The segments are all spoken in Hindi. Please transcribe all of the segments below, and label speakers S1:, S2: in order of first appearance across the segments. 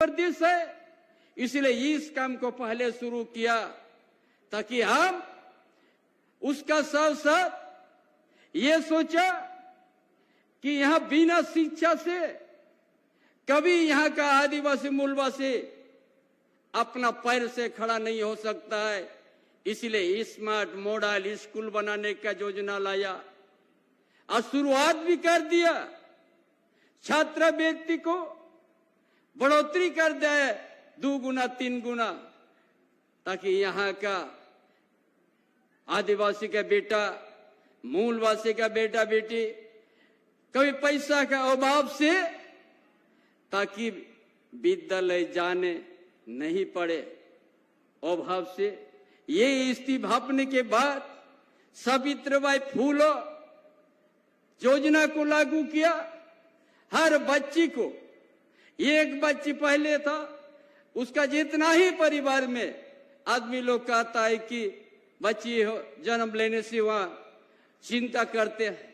S1: प्रदेश है, इसलिए इस काम को पहले शुरू किया ताकि हम उसका साथ साथ ये सोचा कि यहां बिना शिक्षा से कभी यहां का आदिवासी मूलवासी अपना पैर से खड़ा नहीं हो सकता है। इसलिए स्मार्ट मॉडल स्कूल बनाने का योजना लाया और शुरुआत भी कर दिया। छात्रवृत्ति को बढ़ोतरी कर दे 2 गुना 3 गुना, ताकि यहाँ का आदिवासी का बेटा, मूलवासी का बेटा बेटी कभी पैसा का अभाव से ताकि विद्यालय जाने नहीं पड़े अभाव से। ये इस्तीफा भापने के बाद सावित्रीबाई फूले योजना को लागू किया। हर बच्ची को, एक बच्ची पहले था, उसका जितना ही परिवार में आदमी लोग कहता है कि बच्ची हो जन्म लेने से वहां चिंता करते हैं,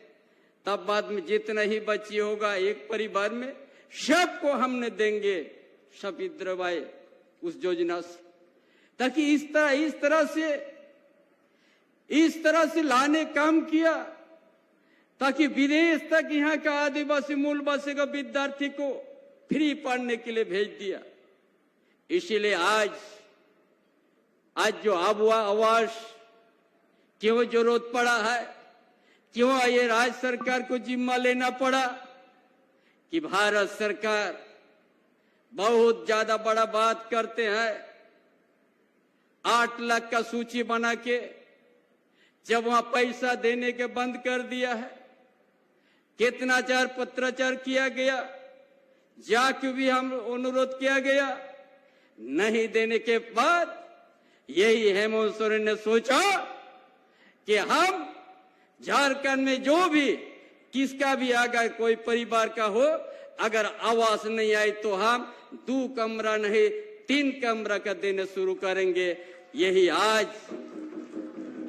S1: तब बाद में जितना ही बच्ची होगा एक परिवार में सबको हमने देंगे सावित्रीबाई उस योजना से, ताकि इस तरह से लाने काम किया ताकि विदेश तक यहाँ का आदिवासी मूलवासी का विद्यार्थी को फ्री पढ़ने के लिए भेज दिया। इसीलिए आज जो आवास क्यों जरूरत पड़ा है, क्यों ये राज्य सरकार को जिम्मा लेना पड़ा कि भारत सरकार बहुत ज्यादा बड़ा बात करते हैं। 8 लाख का सूची बना के जब वहां पैसा देने के बंद कर दिया है, कितना पत्राचार किया गया, जाके भी हम अनुरोध किया गया, नहीं देने के बाद यही हेमंत सोरेन ने सोचा कि हम झारखंड में जो भी किसका भी अगर कोई परिवार का हो, अगर आवास नहीं आई तो हम 2 कमरा नहीं 3 कमरा का देने शुरू करेंगे। यही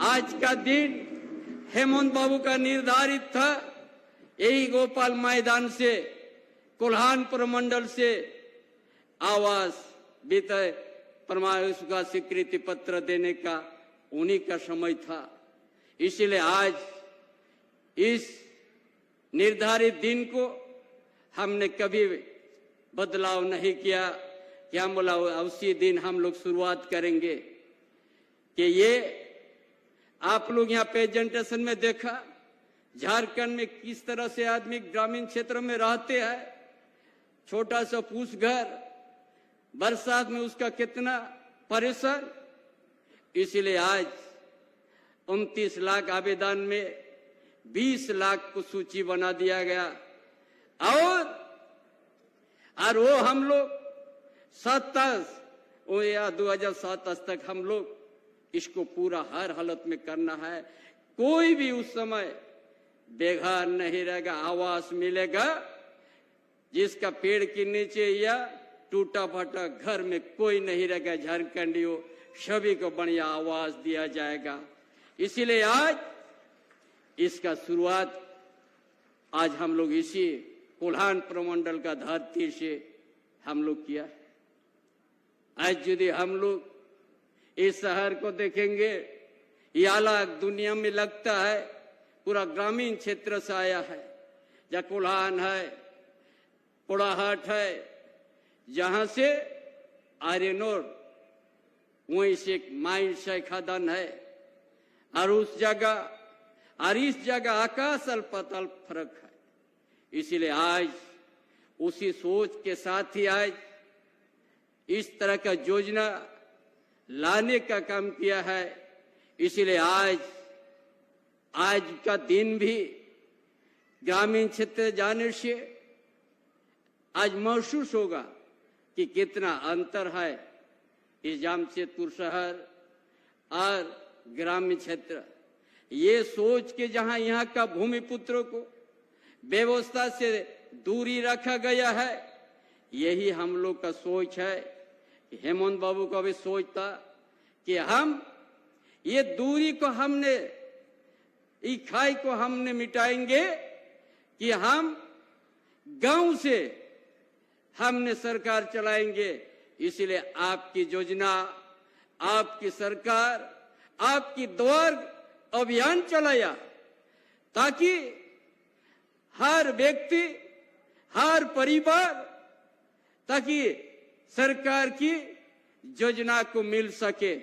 S1: आज का दिन हेमंत बाबू का निर्धारित था। यही गोपाल मैदान से, कोल्हान प्रमंडल से आवास वितरण प्रमाण का स्वीकृति पत्र देने का उन्हीं का समय था। इसलिए आज इस निर्धारित दिन को हमने कभी बदलाव नहीं किया कि हम बोला उसी दिन हम लोग शुरुआत करेंगे। कि ये आप लोग यहाँ प्रेजेंटेशन में देखा झारखंड में किस तरह से आदमी ग्रामीण क्षेत्र में रहते हैं, छोटा सा फूस घर, बरसात में उसका कितना परेशान। इसलिए आज 29 लाख आवेदन में 20 लाख को सूची बना दिया गया और वो हम लोग 2027 तक हम लोग इसको पूरा हर हालत में करना है। कोई भी उस समय बेघर नहीं रहेगा, आवास मिलेगा। जिसका पेड़ के नीचे या टूटा फटा घर में कोई नहीं रहेगा, झारखंडियों सभी को बढ़िया आवास दिया जाएगा। इसीलिए आज इसका शुरुआत आज हम लोग इसी कोल्हान प्रमंडल का धरती से हम लोग किया। आज यदि हम लोग इस शहर को देखेंगे, ये अलग दुनिया में लगता है, पूरा ग्रामीण क्षेत्र से आया है। जहाँ कोल्हान है, पोड़ाहाट है, जहां से आयरन ओर, वहीं से एक माइन से खदान है और इस जगह आकाश और पाताल फर्क है। इसीलिए आज उसी सोच के साथ ही आज इस तरह का योजना लाने का काम किया है। इसीलिए आज का दिन भी ग्रामीण क्षेत्र जाने से आज महसूस होगा कि कितना अंतर है इस जमशेदपुर शहर और ग्रामीण क्षेत्र। ये सोच के जहां यहाँ का भूमिपुत्रों को व्यवस्था से दूरी रखा गया है, यही हम लोग का सोच है। हेमंत बाबू का भी सोच था कि हम ये दूरी को हमने, इकाई को हमने मिटाएंगे कि हम गांव से हमने सरकार चलाएंगे। इसलिए आपकी योजना, आपकी सरकार, आपकी द्वार अभियान चलाया ताकि हर व्यक्ति, हर परिवार ताकि सरकार की योजना को मिल सके।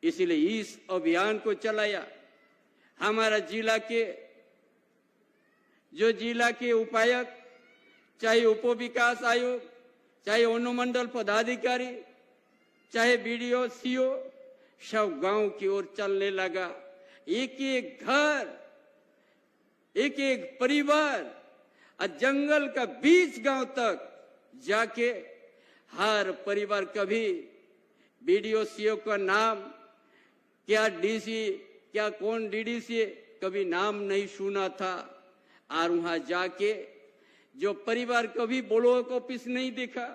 S1: इसलिए इस अभियान को चलाया। हमारा जिला के उपायुक्त, चाहे उप विकास आयोग, चाहे अनुमंडल पदाधिकारी, चाहे बीडीओ, सीओ, सब गांव की ओर चलने लगा। एक एक घर, एक एक परिवार और जंगल का बीच गांव तक जाके हर परिवार, कभी बीडीओ सीओ का नाम, क्या डीसी, क्या कौन डीडीसी, कभी नाम नहीं सुना था। और वहां जाके जो परिवार कभी ब्लॉक ऑफिस नहीं देखा,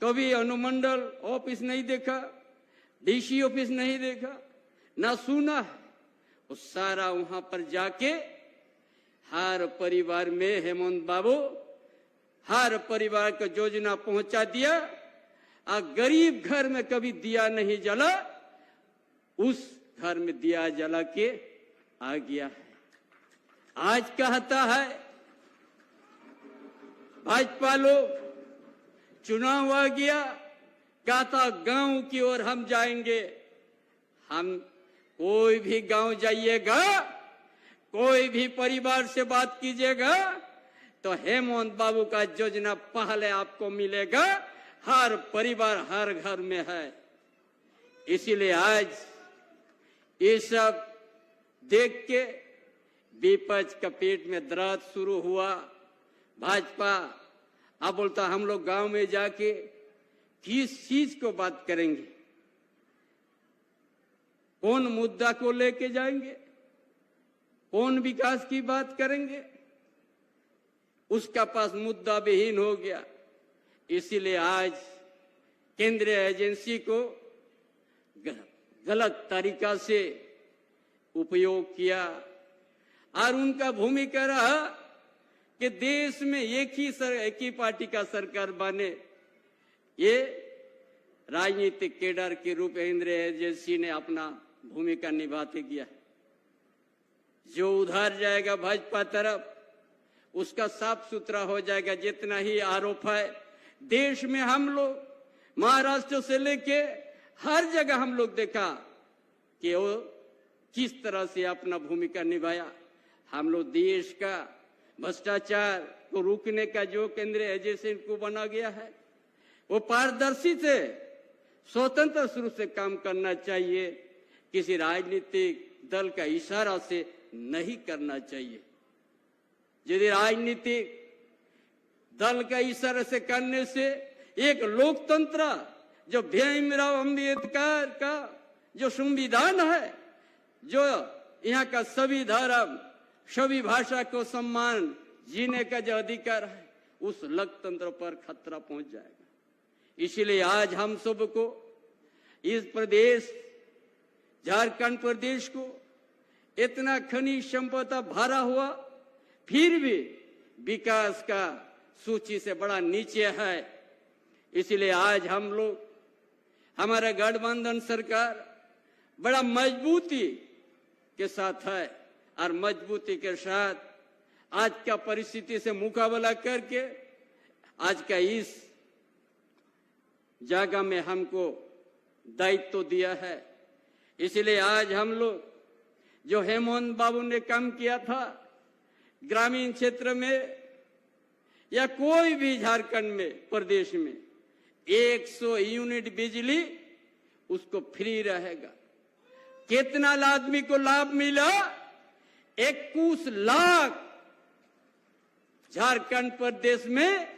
S1: कभी अनुमंडल ऑफिस नहीं देखा, डीसी ऑफिस नहीं देखा, ना सुना है, वो सारा वहां पर जाके हर परिवार में हेमंत बाबू हर परिवार को योजना पहुंचा दिया। और गरीब घर में कभी दिया नहीं जला, उस घर में दिया जला के आ गया है। आज कहता है भाजपा लोग, चुनाव आ गया, कहता गांव की ओर हम जाएंगे। हम कोई भी गांव जाइएगा, कोई भी परिवार से बात कीजिएगा तो हेमंत बाबू का योजना पहले आपको मिलेगा। हर परिवार, हर घर में है। इसीलिए आज ये सब देख के विपक्ष का पेट में दर्द शुरू हुआ। भाजपा अब बोलता हम लोग गांव में जाके किस चीज को बात करेंगे, कौन मुद्दा को लेके जाएंगे, कौन विकास की बात करेंगे, उसका पास मुद्दा विहीन हो गया। इसीलिए आज केंद्रीय एजेंसी को गलत तरीका से उपयोग किया और उनका भूमिका रहा कि देश में एक ही पार्टी का सरकार बने। ये राजनीतिक कैडर के रूप में केंद्रीय एजेंसी ने अपना भूमिका निभाते किया। जो उधर जाएगा भाजपा तरफ, उसका साफ सुथरा हो जाएगा। जितना ही आरोप है देश में, हम लोग महाराष्ट्र से लेके हर जगह हम लोग देखा कि वो किस तरह से अपना भूमिका निभाया। हम लोग देश का भ्रष्टाचार को रोकने का जो केंद्रीय एजेंसी को बना गया है, वो पारदर्शी से, स्वतंत्र रूप से काम करना चाहिए। किसी राजनीतिक दल का इशारा से नहीं करना चाहिए। यदि राजनीतिक दल का इशारा से करने से एक लोकतंत्र, जो भीमराव अंबेडकर का जो संविधान है, जो यहाँ का सभी धर्म, सभी भाषा को सम्मान, जीने का जो अधिकार है, उस लोकतंत्र पर खतरा पहुंच जाएगा। इसीलिए आज हम सबको इस प्रदेश, झारखंड प्रदेश को इतना खनिज संपदा भरा हुआ, फिर भी विकास का सूची से बड़ा नीचे है। इसलिए आज हम लोग, हमारा गठबंधन सरकार बड़ा मजबूती के साथ है और मजबूती के साथ आज का परिस्थिति से मुकाबला करके आज का इस जगह में हमको दायित्व तो दिया है। इसलिए आज हम लोग जो हेमंत बाबू ने काम किया था ग्रामीण क्षेत्र में या कोई भी झारखंड में, प्रदेश में 100 यूनिट बिजली उसको फ्री रहेगा। कितना आदमी को लाभ मिला? 21 लाख झारखंड प्रदेश में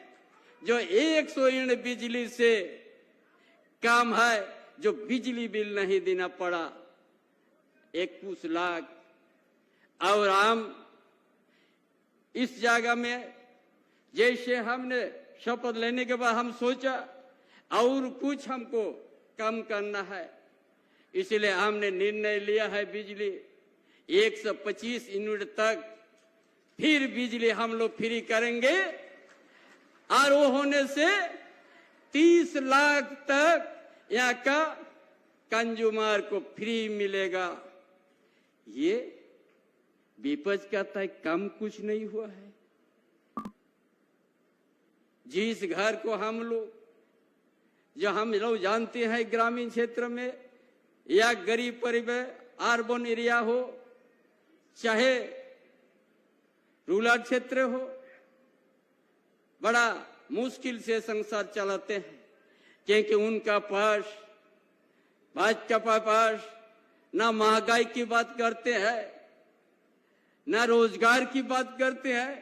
S1: जो 100 यूनिट बिजली से काम है, जो बिजली बिल नहीं देना पड़ा, 21 लाख। और हम इस जगह में जैसे हमने शपथ लेने के बाद हम सोचा और कुछ हमको कम करना है, इसलिए हमने निर्णय लिया है बिजली 125 यूनिट तक फिर बिजली हम लोग फ्री करेंगे। और वो होने से 30 लाख तक यहाँ का कंज्यूमर को फ्री मिलेगा। ये विपक्ष कहता है कम कुछ नहीं हुआ है। जिस घर को हम लोग जानते हैं ग्रामीण क्षेत्र में या गरीब परिवार, अर्बन एरिया हो चाहे रूरल क्षेत्र हो, बड़ा मुश्किल से संसार चलाते हैं, क्योंकि उनका पास भाजपा के पास ना महंगाई की बात करते हैं, ना रोजगार की बात करते हैं,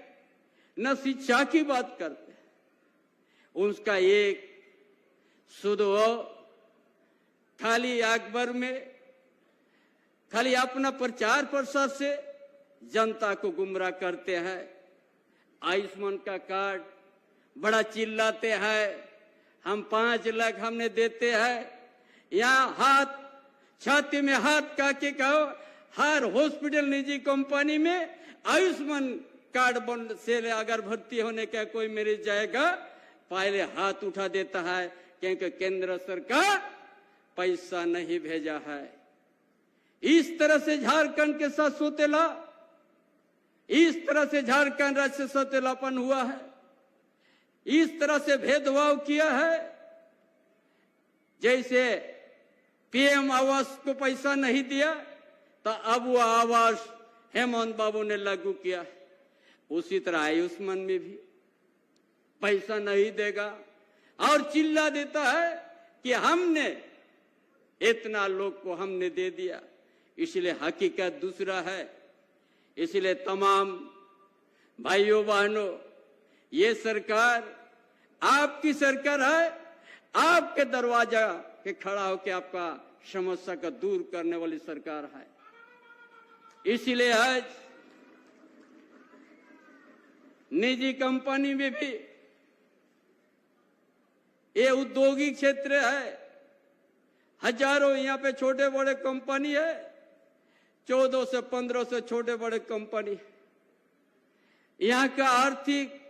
S1: ना शिक्षा की बात करते हैं। उसका एक शुद्ध हो खाली अखबार में खाली अपना प्रचार प्रसार से जनता को गुमराह करते हैं। आयुष्मान का कार्ड बड़ा चिल्लाते हैं, हम 5 लाख हमने देते हैं। यहाँ हाथ छाती में हाथ काके कहो, हर हॉस्पिटल निजी कंपनी में आयुष्मान कार्ड बन से अगर भर्ती होने का कोई मरीज जाएगा, पहले हाथ उठा देता है, क्योंकि केंद्र सरकार पैसा नहीं भेजा है। इस तरह से झारखंड के साथ सौतेला, इस तरह से झारखंड राज्य से सौतेलापन हुआ है, इस तरह से भेदभाव किया है। जैसे पीएम आवास को पैसा नहीं दिया तो अब वो आवास हेमंत बाबू ने लागू किया, उसी तरह आयुष्मान में भी पैसा नहीं देगा और चिल्ला देता है कि हमने इतना लोग को हमने दे दिया। इसलिए हकीकत दूसरा है। इसलिए तमाम भाइयों बहनों, ये सरकार आपकी सरकार है, आपके दरवाजा के खड़ा होकर आपका समस्या का दूर करने वाली सरकार है। इसीलिए आज निजी कंपनी में भी ये औद्योगिक क्षेत्र है, हजारों यहाँ पे छोटे बड़े कंपनी है, 14 से 1500 छोटे बड़े कंपनी। यहाँ का आर्थिक,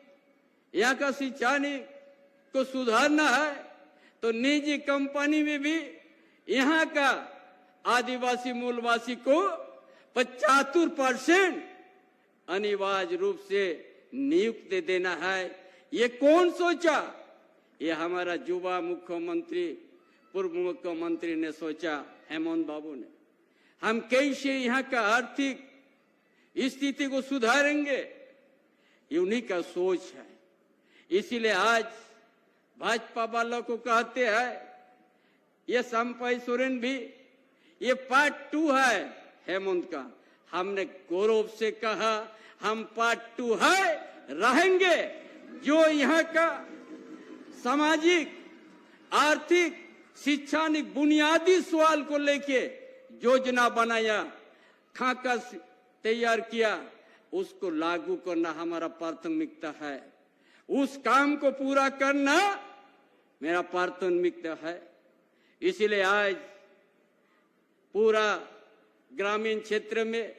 S1: यहाँ का शैक्षणिक को सुधारना है तो निजी कंपनी में भी यहाँ का आदिवासी मूलवासी को 75% अनिवार्य रूप से नियुक्ति देना है। ये कौन सोचा? ये हमारा युवा मुख्यमंत्री, पूर्व मुख्यमंत्री ने सोचा, हेमंत बाबू ने। हम कैसे यहाँ का आर्थिक स्थिति को सुधारेंगे, ये उन्हीं का सोच है। इसीलिए आज भाजपा वालों को कहते हैं, ये संपाई सोरेन भी ये पार्ट 2 है हेमंत का। हमने गौरव से कहा हम पार्ट 2 है, रहेंगे। जो यहाँ का सामाजिक, आर्थिक, शैक्षणिक बुनियादी सवाल को लेके योजना बनाया, खाका तैयार किया, उसको लागू करना हमारा प्राथमिकता है। उस काम को पूरा करना मेरा प्राथमिकता है। इसीलिए आज पूरा ग्रामीण क्षेत्र में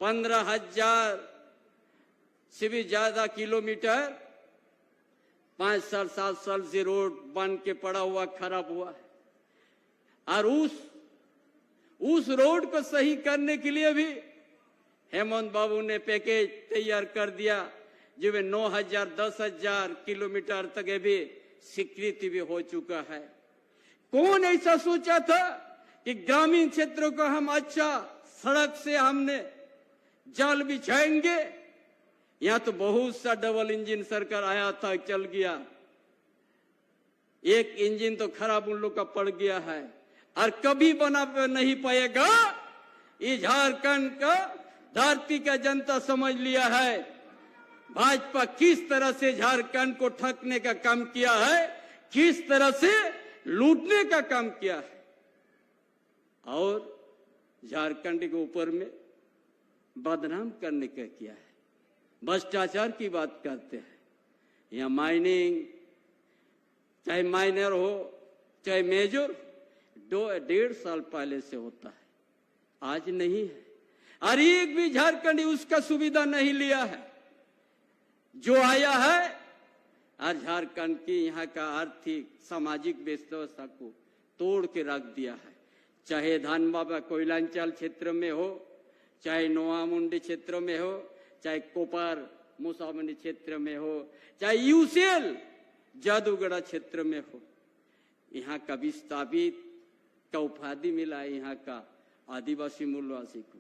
S1: 15,000 से भी ज्यादा किलोमीटर 5 साल 7 साल से रोड बन के पड़ा हुआ, खराब हुआ है। और उस रोड को सही करने के लिए भी हेमंत बाबू ने पैकेज तैयार कर दिया, जो 9,000 10,000 किलोमीटर तक भी स्वीकृति भी हो चुका है। कौन ऐसा सोचा था कि ग्रामीण क्षेत्रों को हम अच्छा सड़क से हमने जाल बिछाएंगे? यहाँ तो बहुत सा डबल इंजन सरकार आया था, चल गया। एक इंजन तो खराब उन लोग का पड़ गया है और कभी बना नहीं पाएगा। ये झारखंड का धरती का जनता समझ लिया है भाजपा किस तरह से झारखंड को ठगने का काम किया है, किस तरह से लूटने का काम किया है और झारखंड के ऊपर में बदनाम करने का किया है। भ्रष्टाचार की बात करते हैं। यहाँ माइनिंग, चाहे माइनर हो चाहे मेजर, 2-1.5 साल पहले से होता है, आज नहीं है। और एक भी झारखंडी उसका सुविधा नहीं लिया है। जो आया है और झारखंड की यहाँ का आर्थिक सामाजिक व्यवस्था को तोड़ के रख दिया है। चाहे धानबाबा कोयलांचल क्षेत्र में हो, चाहे नोआमुंडी क्षेत्र में हो, चाहे कोपार मूसामंडी क्षेत्र में हो, चाहे यूसेल जादूगढ़ा क्षेत्र में हो, यहाँ का विस्थापित का उपाधि मिला है यहाँ का आदिवासी मूलवासी को।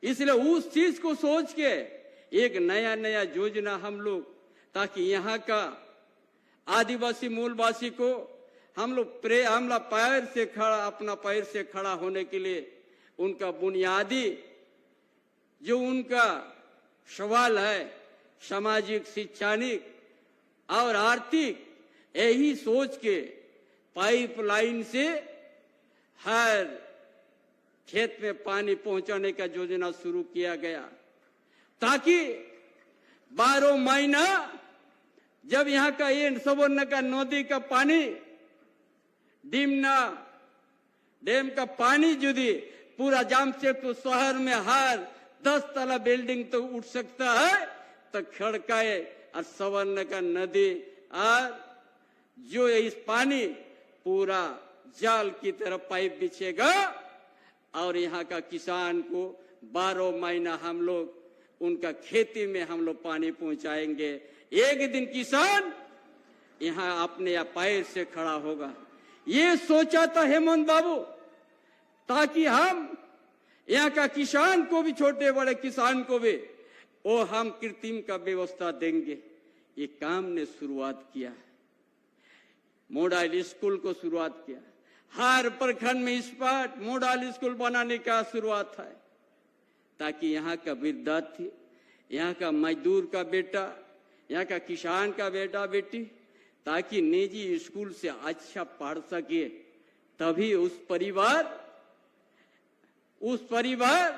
S1: इसलिए उस चीज को सोच के एक नया नया योजना हम लोग, ताकि यहाँ का आदिवासी मूलवासी को हम लोग पैर से खड़ा, अपना पैर से खड़ा होने के लिए उनका बुनियादी जो उनका सवाल है, सामाजिक, शैक्षणिक और आर्थिक, यही सोच के पाइपलाइन से हर खेत में पानी पहुंचाने का योजना शुरू किया गया, ताकि 12 महीना जब यहाँ का ये सवर्ण का नदी का पानी, डिमना डैम का पानी यदि पूरा जमशेदपुर शहर में हर 10 तला बिल्डिंग तो उठ सकता है, तो खड़काए और सवर्ण का नदी और जो इस पानी पूरा जाल की तरफ पाइप बिछेगा और यहाँ का किसान को 12 महीना हम लोग उनका खेती में हम लोग पानी पहुंचाएंगे। एक दिन किसान यहाँ अपने पैर से खड़ा होगा। ये सोचा था हेमंत बाबू, ताकि हम यहाँ का किसान को भी, छोटे बड़े किसान को भी वो हम कृत्रिम का व्यवस्था देंगे। ये काम ने शुरुआत किया, मॉडल स्कूल को शुरुआत किया, हर प्रखंड में स्मार्ट मॉडल स्कूल बनाने का शुरुआत है, ताकि यहाँ का विद्यार्थी, यहाँ का मजदूर का बेटा, यहाँ का किसान का बेटा बेटी, ताकि निजी स्कूल से अच्छा पढ़ सके, तभी उस परिवार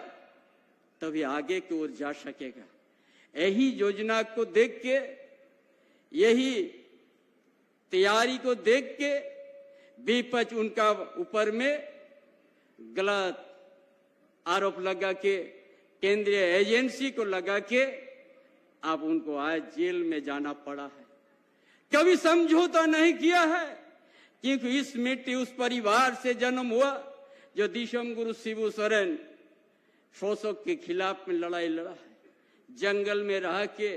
S1: तभी आगे की ओर जा सकेगा। यही योजना को देख के, यही तैयारी को देख के विपक्ष उनका ऊपर में गलत आरोप लगा के, केंद्रीय एजेंसी को लगा के अब उनको आज जेल में जाना पड़ा है। कभी समझौता नहीं किया है, क्योंकि इस मिट्टी उस परिवार से जन्म हुआ जो दिशम गुरु शिबू सोरेन शोषक के खिलाफ में लड़ाई लड़ा है, जंगल में रह के,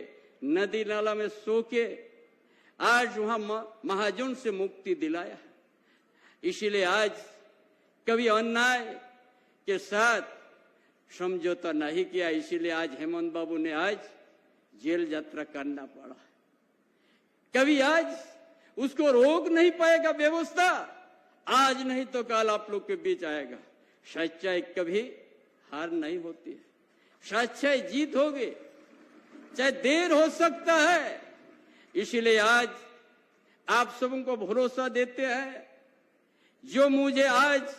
S1: नदी नाला में सो के आज वहां महाजन से मुक्ति दिलाया है। इसीलिए आज कभी अन्याय के साथ समझौता नहीं किया, इसीलिए आज हेमंत बाबू ने आज जेल यात्रा करना पड़ा। कभी आज उसको रोक नहीं पाएगा व्यवस्था, आज नहीं तो कल आप लोग के बीच आएगा। सच्चाई कभी हार नहीं होती है, सच्चाई जीत होगी, चाहे देर हो सकता है। इसीलिए आज आप सबको भरोसा देते हैं, जो मुझे आज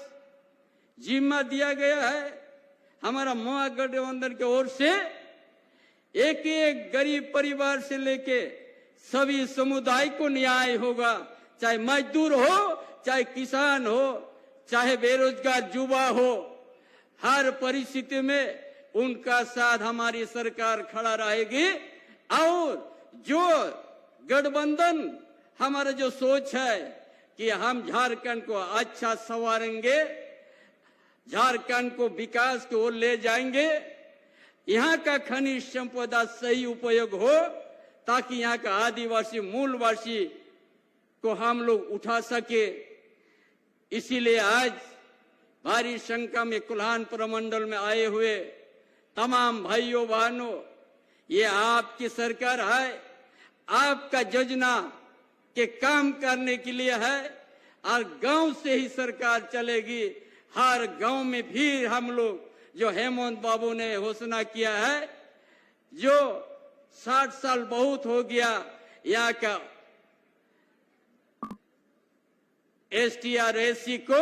S1: जिम्मा दिया गया है हमारा महागठबंधन की ओर से, एक एक गरीब परिवार से लेके सभी समुदाय को न्याय होगा, चाहे मजदूर हो, चाहे किसान हो, चाहे बेरोजगार युवा हो, हर परिस्थिति में उनका साथ हमारी सरकार खड़ा रहेगी। और जो गठबंधन हमारा जो सोच है कि हम झारखंड को अच्छा संवारेंगे, झारखंड को विकास की ओर ले जाएंगे, यहाँ का खनिज संपदा सही उपयोग हो, ताकि यहाँ का आदिवासी मूलवासी को हम लोग उठा सके। इसीलिए आज भारी संख्या में कुल्हान प्रमंडल में आए हुए तमाम भाइयों बहनों, ये आपकी सरकार है, आपका योजना के काम करने के लिए है, और गांव से ही सरकार चलेगी। हर गांव में भी हम लोग, जो हेमंत बाबू ने घोषणा किया है, जो 60 साल बहुत हो गया यहाँ का ST और SC को,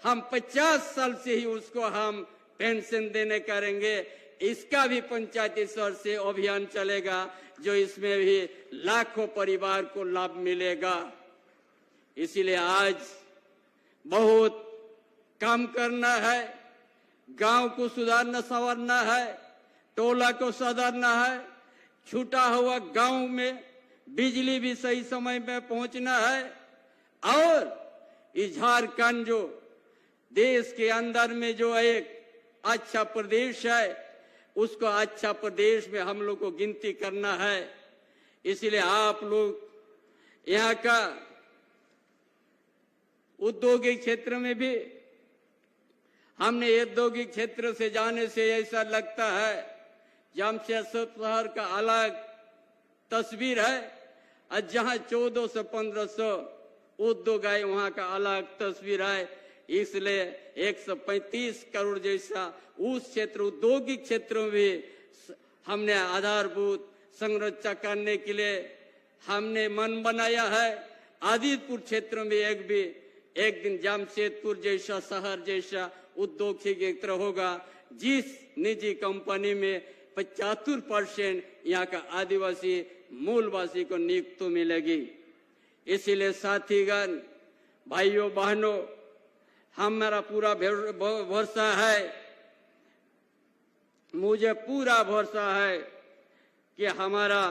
S1: हम 50 साल से ही उसको हम पेंशन देने करेंगे। इसका भी पंचायती स्तर से अभियान चलेगा, जो इसमें भी लाखों परिवार को लाभ मिलेगा। इसीलिए आज बहुत काम करना है, गांव को सुधारना संवारना है, टोला को सुधारना है, छूटा हुआ गांव में बिजली भी सही समय में पहुंचना है और इस झारखंड जो देश के अंदर में जो एक अच्छा प्रदेश है उसको अच्छा प्रदेश में हम लोग को गिनती करना है। इसलिए आप लोग यहाँ का औद्योगिक क्षेत्र में भी हमने औद्योगिक क्षेत्र से जाने से ऐसा लगता है जमशेदपुर शहर का अलग तस्वीर है और जहां 1400 से 1500 उद्योग है वहां का अलग तस्वीर है। इसलिए 135 करोड़ जैसा उस क्षेत्र औद्योगिक क्षेत्र में भी हमने आधारभूत संरचना करने के लिए हमने मन बनाया है। आदितपुर क्षेत्र में एक दिन जमशेदपुर जैसा शहर जैसा उद्योग क्षेत्र होगा जिस निजी कंपनी में 75% यहाँ का आदिवासी मूलवासी को नियुक्ति मिलेगी। इसीलिए साथीगण, भाइयों बहनों, हमारा पूरा भरोसा है, मुझे पूरा भरोसा है कि हमारा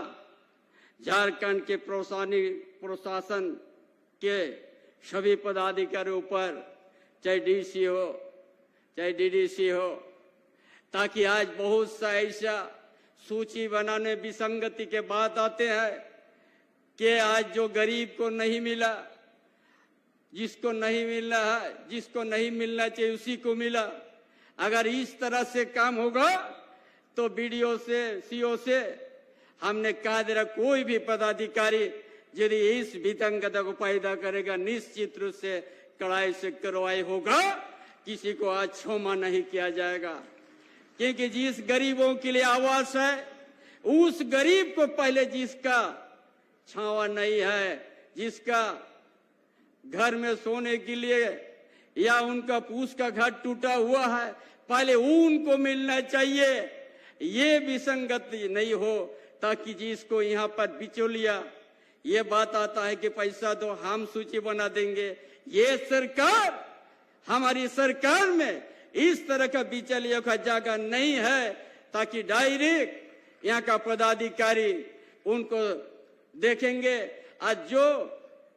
S1: झारखंड के प्रशासन के सभी पदाधिकारियों पर, चाहे डीसी हो चाहे डीडीसी हो, ताकि आज बहुत सा ऐसा सूची बनाने विसंगति के बात आते हैं कि आज जो गरीब को नहीं मिला, जिसको नहीं मिल रहा है, जिसको नहीं मिलना चाहिए उसी को मिला। अगर इस तरह से काम होगा तो बीडीओ से सीओ से हमने कहा दे रहा कोई भी पदाधिकारी यदि इस विसंगति को पैदा करेगा निश्चित रूप से कड़ाई से कार्रवाई होगा, किसी को आज क्षमा नहीं किया जाएगा। क्योंकि जिस गरीबों के लिए आवास है उस गरीब को पहले, जिसका छावा नहीं है, जिसका घर में सोने के लिए या उनका पूछ का घर टूटा हुआ है, पहले उनको मिलना चाहिए। ये विसंगति नहीं हो ताकि जिसको यहाँ पर बिचौलिया ये बात आता है कि पैसा दो हम सूची बना देंगे, ये सरकार, हमारी सरकार में इस तरह का बिचौलियों का जगह नहीं है, ताकि डायरेक्ट यहाँ का पदाधिकारी उनको देखेंगे और जो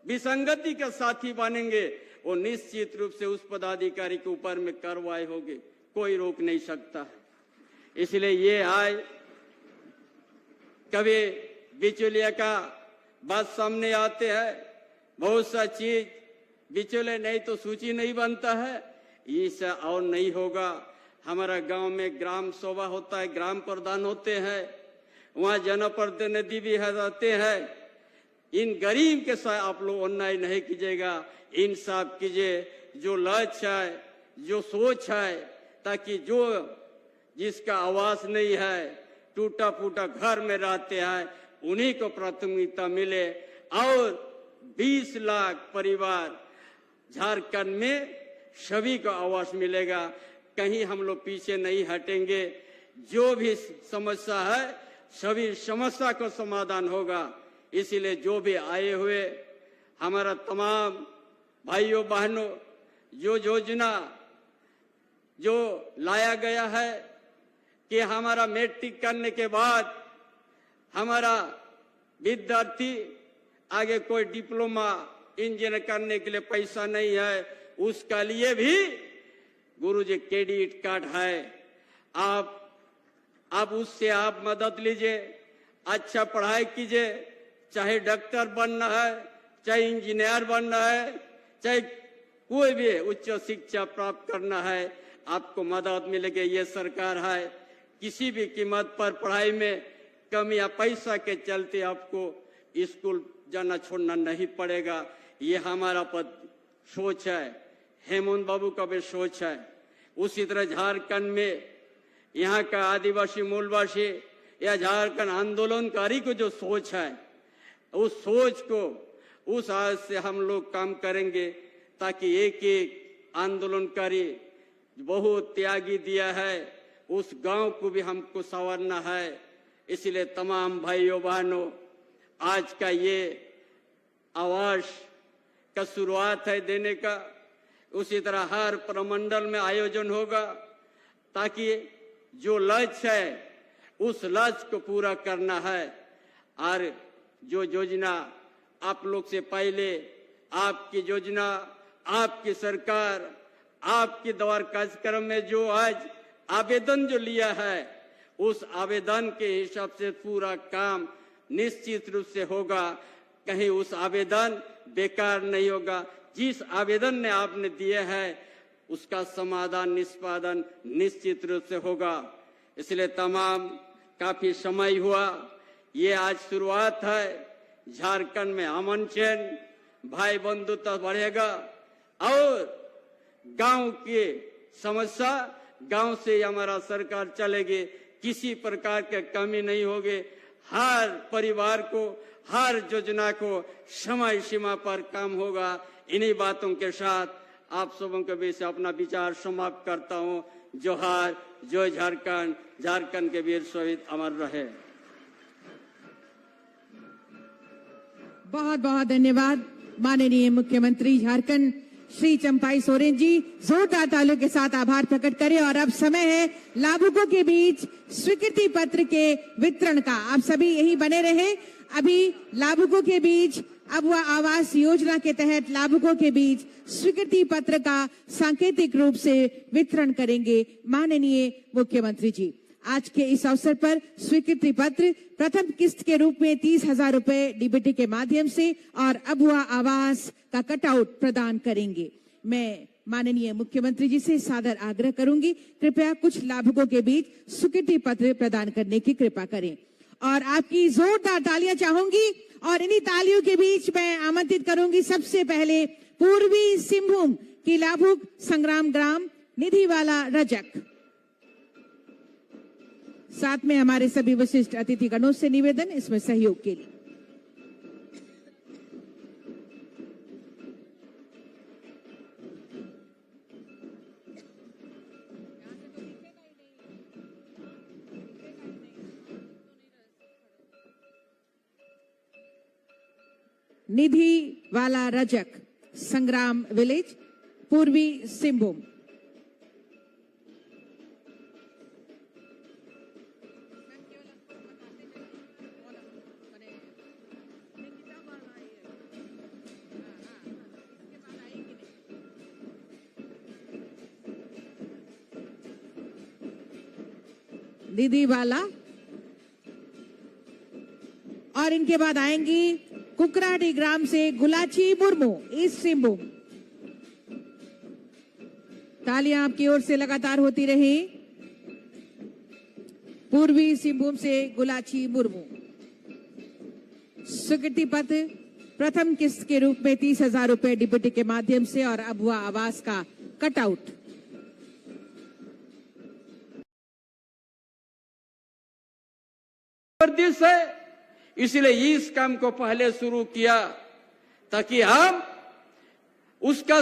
S1: विसंगति के साथी बनेंगे वो निश्चित रूप से उस पदाधिकारी के ऊपर में कार्रवाई होगी, कोई रोक नहीं सकता। इसलिए ये आए कभी बिचौलिया का बात सामने आते हैं, बहुत सा चीज बिचौले नहीं तो सूची नहीं बनता है, इससे और नहीं होगा। हमारा गांव में ग्राम सभा होता है, ग्राम प्रधान होते हैं, वहाँ जनप्रतिनिधि भी रहते हैं। इन गरीब के साथ आप लोग अन्याय नहीं कीजिएगा, इंसाफ कीजिए। जो लक्ष्य है, जो सोच है, ताकि जो जिसका आवास नहीं है, टूटा फूटा घर में रहते हैं, उन्हीं को प्राथमिकता मिले और 20 लाख परिवार झारखंड में सभी को आवास मिलेगा। कहीं हम लोग पीछे नहीं हटेंगे। जो भी समस्या है सभी समस्या का समाधान होगा। इसीलिए जो भी आए हुए हमारा तमाम भाइयों बहनों, जो योजना जो लाया गया है कि हमारा मैट्रिक करने के बाद हमारा विद्यार्थी आगे कोई डिप्लोमा इंजीनियर करने के लिए पैसा नहीं है, उसका लिए भी गुरुजी क्रेडिट कार्ड है। आप उससे आप मदद लीजिए, अच्छा पढ़ाई कीजिए, चाहे डॉक्टर बनना है, चाहे इंजीनियर बनना है, चाहे कोई भी उच्च शिक्षा प्राप्त करना है, आपको मदद मिलेगी। ये सरकार है, किसी भी कीमत पर पढ़ाई में कमी या पैसा के चलते आपको स्कूल जाना छोड़ना नहीं पड़ेगा। ये हमारा सोच है, हेमंत बाबू का भी सोच है। उसी तरह झारखंड में यहाँ का आदिवासी मूलवासी या झारखंड आंदोलनकारी को जो सोच है, उस सोच को उस आज से हम लोग काम करेंगे, ताकि एक एक आंदोलनकारी बहुत त्यागी दिया है, उस गांव को भी हमको संवारना है। इसलिए तमाम भाइयों बहनों, आज का ये आवास का शुरुआत है देने का। उसी तरह हर प्रमंडल में आयोजन होगा, ताकि जो लक्ष्य है उस लक्ष्य को पूरा करना है। और जो योजना आप लोग से पहले आपकी योजना, आपकी सरकार, आपके द्वार कार्यक्रम में जो आज आवेदन जो लिया है, उस आवेदन के हिसाब से पूरा काम निश्चित रूप से होगा। कहीं उस आवेदन बेकार नहीं होगा। जिस आवेदन ने आपने दिए है उसका समाधान निष्पादन निश्चित रूप से होगा। इसलिए तमाम काफी समय हुआ, ये आज शुरुआत है। झारखंड में अमन चैन, भाई बंधुता बढ़ेगा और गांव की समस्या गांव से हमारा सरकार चलेगी। किसी प्रकार के कमी नहीं होगी। हर परिवार को, हर योजना को समय सीमा पर काम होगा। इन्हीं बातों के साथ आप सबों के बीच अपना विचार समाप्त करता हूं। जोहार, जय झारखंड, झारखंड के वीर शहीद अमर रहे।
S2: बहुत बहुत धन्यवाद माननीय मुख्यमंत्री झारखंड श्री चंपाई सोरेन जी। जोरदार तालियों के साथ आभार प्रकट करें। और अब समय है लाभुकों के बीच स्वीकृति पत्र के वितरण का। आप सभी यही बने रहे। अभी लाभुकों के बीच अब वह आवास योजना के तहत लाभुकों के बीच स्वीकृति पत्र का सांकेतिक रूप से वितरण करेंगे माननीय मुख्यमंत्री जी। आज के इस अवसर पर स्वीकृति पत्र प्रथम किस्त के रूप में 30,000 रुपए डीबीटी के माध्यम से और अब हुआ आवास का कटआउट प्रदान करेंगे। मैं माननीय मुख्यमंत्री जी से सादर आग्रह करूंगी, कृपया कुछ लाभुकों के बीच स्वीकृति पत्र प्रदान करने की कृपा करें। और आपकी जोरदार तालियां चाहूंगी। और इन्हीं तालियों के बीच मैं आमंत्रित करूंगी सबसे पहले पूर्वी सिंहभूम की लाभुक संग्राम ग्राम निधिवाला रजक। साथ में हमारे सभी विशिष्ट अतिथिगणों से निवेदन इसमें सहयोग के लिए। निधि वाला रजक, संग्राम विलेज, पूर्वी सिंहभूम। निधि वाला और इनके बाद आएंगी कुकराडी ग्राम से गुलाची मुर्मू, ईस्ट सिंहभूम। तालियां आपकी ओर से लगातार होती रही। पूर्वी सिंहभूम से गुलाची मुर्मू। स्वीकृति पत्र प्रथम किस्त के रूप में 30,000 रुपए डीबीटी के माध्यम से और अब हुआ आवास का कटआउट।
S1: प्रदेश है, इसलिए इस काम को पहले शुरू किया ताकि हम उसका